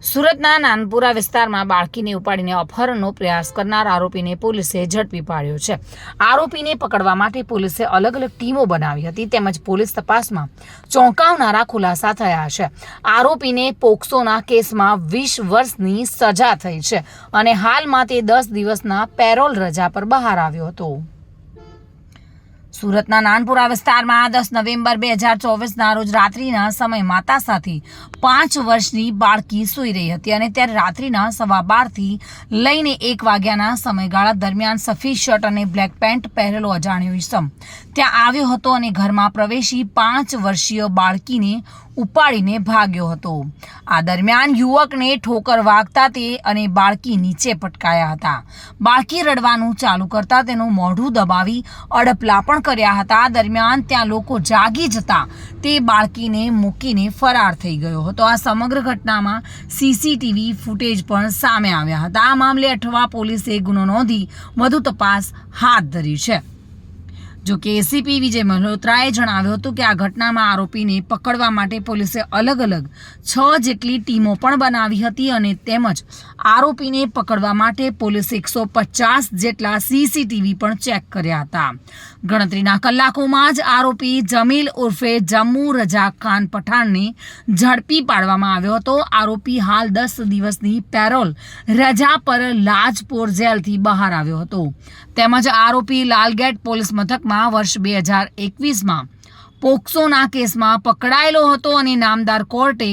સુરતના નાનપુરા વિસ્તારમાં બાળકીને ઉપાડીને અપહરણનો પ્રયાસ કરનાર આરોપીને પોલીસે ઝડપી પાડ્યો છે। આરોપીને પકડવા માટે પોલીસે અલગ અલગ ટીમો બનાવી હતી, તેમજ પોલીસ તપાસમાં ચોંકાવનારા ખુલાસા થયા છે। આરોપીને પોક્સોના કેસમાં 20 વર્ષની સજા થઈ છે અને હાલમાં તે 10 દિવસના પેરોલ રજા પર બહાર આવ્યો હતો। સુરતના નાનપુરા વિસ્તારમાં 10 નવેમ્બર 2024ના રોજ રાત્રિના સમયે માતા સાથે 5 વર્ષની બાળકી સૂઈ રહી હતી અને ત્યારે રાત્રિના 12:15થી લઈને 1 વાગ્યાના સમયગાળા દરમિયાન સફેદ શર્ટ અને બ્લેક પેન્ટ પહેરેલો અજાણ્યો ઈસમ ત્યાં આવ્યો હતો અને ઘરમાં પ્રવેશી 5 વર્ષીય બાળકીને ઉપાડીને ભાગ્યો હતો। આ દરમિયાન યુવકને ઠોકર વાગતા તે અને બાળકી નીચે પટકાયા હતા। બાળકી રડવાનું ચાલુ કરતા તેનું મોઢું દબાવી અડપલા પણ કર્યા હતા। દરમિયાન ત્યાં લોકો જાગી જતા તે બાળકીને મૂકીને ફરાર થઈ ગયો હતો। આ સમગ્ર ઘટનામાં સીસીટીવી ફૂટેજ પણ સામે આવ્યા હતા। આ મામલે અઠવા પોલીસે ગુનો નોંધી વધુ તપાસ હાથ ધરી છે। જો કે એસીપી વિજય મલ્હોત્રાએ જણાવ્યું હતું કે આ ઘટનામાં આરોપીને પકડવા માટે પોલીસે અલગ અલગ 6 જેટલી ટીમો પણ બનાવી હતી અને તેમજ આરોપીને પકડવા માટે પોલીસે 150 જેટલા સીસીટીવી પણ ચેક કર્યા હતા। ગણતરીના કલાકોમાં જ આરોપી જમીલ ઉર્ફે જમ્મુ રજાક ખાન પઠાણને ઝડપી પાડવામાં આવ્યો હતો। આરોપી હાલ 10 દિવસની પેરોલ રજા પર લાજપોર જેલથી બહાર આવ્યો હતો। તેમજ આરોપી લાલગેટ પોલીસ મથકમાં વર્ષ 2021માં પોક્સોના કેસમાં પકડાયેલો હતો અને નામદાર કોર્ટે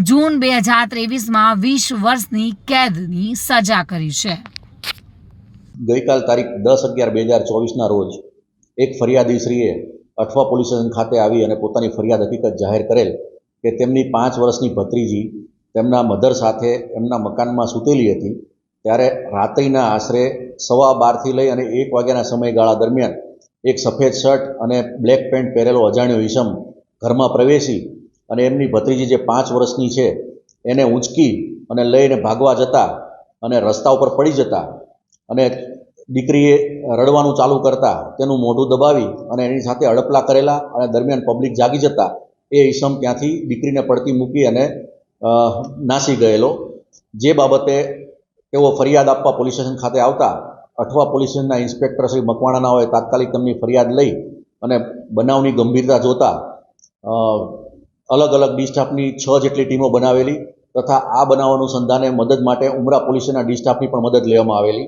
જૂન 2023માં 20 વર્ષની કેદની સજા કરી છે। ગઈકાલ તારીખ 10/11/2024ના રોજ એક ફરિયાદીશ્રીએ અઠવા પોલીસ સ્ટેશન ખાતે આવી અને પોતાની ફરિયાદ હકીકત જાહેર કરેલ કે તેમની 5 વર્ષની ભત્રીજી તેમના મધર સાથે એમના મકાનમાં સૂતેલી હતી। ત્યારે રાત્રિના આશરે 12:15થી લઈ અને 1 વાગ્યાના સમયગાળા દરમિયાન એક સફેદ શર્ટ અને બ્લેક પેન્ટ પહેરેલો અજાણ્યો ઈસમ ઘરમાં પ્રવેશી અને એમની ભત્રીજી જે 5 વર્ષની છે એને ઊંચકી અને લઈને ભાગવા જતા અને રસ્તા ઉપર પડી જતા અને દીકરીએ રડવાનું ચાલુ કરતા તેનું મોઢું દબાવી અને એની સાથે અડપલા કરેલા અને દરમિયાન પબ્લિક જાગી જતા એ ઈસમ ત્યાંથી દીકરીને પડતી મૂકી અને નાસી ગયેલો। જે બાબતે તેઓ ફરિયાદ આપવા પોલીસ સ્ટેશન ખાતે આવતા અઠવા પોલીસ સ્ટેશનના ઇન્સ્પેક્ટર શ્રી મકવાણાનાઓએ તાત્કાલિક તેમની ફરિયાદ લઈ અને બનાવની ગંભીરતા જોતા અલગ અલગ ડી સ્ટાફની 6 જેટલી ટીમો બનાવેલી તથા આ બનાવ અનુસંધાને મદદ માટે ઉમરા પોલીસ સ્ટેશનના ડી સ્ટાફની પણ મદદ લેવામાં આવેલી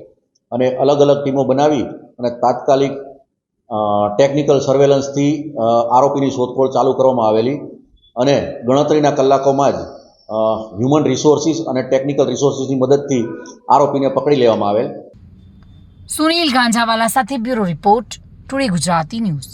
અને અલગ અલગ ટીમો બનાવી અને તાત્કાલિક ટેકનિકલ સર્વેલન્સથી આરોપીની શોધખોળ ચાલુ કરવામાં આવેલી અને ગણતરીના કલાકોમાં જ હ્યુમન રિસોર્સિસ અને ટેકનિકલ રિસોર્સિસની મદદથી આરોપીને પકડી લેવામાં આવેલ। સુનિલ ગાંજાવાલા સાથે bureau report, today Gujarati news.